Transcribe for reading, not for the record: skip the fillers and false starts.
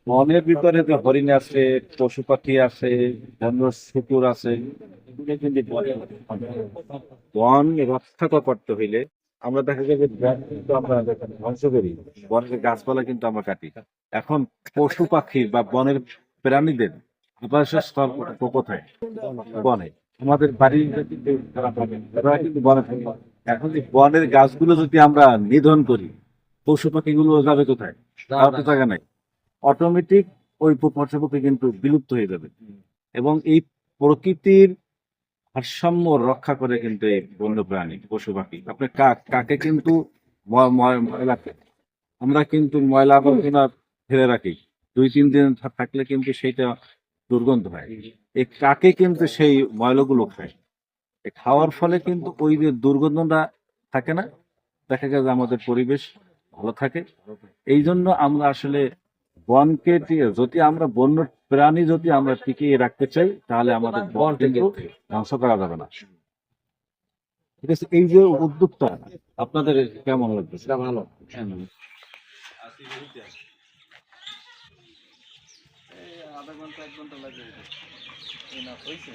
বনের ভিতরে যে হরিণ আছে, পশু পাখি আছে, বন্য শুকুর আছে, এগুলো কিন্তু বন রক্ষা করতে হইলে আমরা দেখা যাবে বন কিন্তু আমরা ধ্বংস করি, বনের গাছপালা কিন্তু আমরা কাটি। এখন পশু পাখি বা বনের প্রাণীদের আবাসস্থল কোথায়? বনে। আমাদের বাড়ির কিন্তু তারা থাকে না, তারা কিন্তু বনে থাকে। এখন যে বনের গাছগুলো যদি আমরা নিধন করি, পশু পাখিগুলো যাবে কোথায়? তার তো জায়গা নাই। অটোমেটিক ওই পশুপক্ষী কিন্তু বিলুপ্ত হয়ে যাবে। এবং এই প্রকৃতির ভারসাম্য রক্ষা করে কিন্তু এই বন্যপ্রাণী পশু পাখি। আপনি কাকে কিন্তু ময়লা, আমরা কিন্তু ময়লা আবর্জনা ফেলে রাখি, 2-3 দিন থাকলে কিন্তু সেইটা দুর্গন্ধ হয়। এই কাকে কিন্তু সেই ময়লাগুলো খায়, এই খাওয়ার ফলে কিন্তু ওই যে দুর্গন্ধটা থাকে না, দেখা গেছে আমাদের পরিবেশ ভালো থাকে। এই জন্য আমরা আসলে বনকে যদি আমরা বন্য প্রাণী যদি আমরা টিকিয়ে রাখতে চাই, তাহলে আমাদের বন কিন্তু ধ্বংস করা যাবে না। ঠিক আছে, এই যে উদ্যোগটা আপনাদের কেমন লাগবে? সেটা ভালো। আধা ঘন্টা 1 ঘন্টা লাগবে। এই না হয়েছে।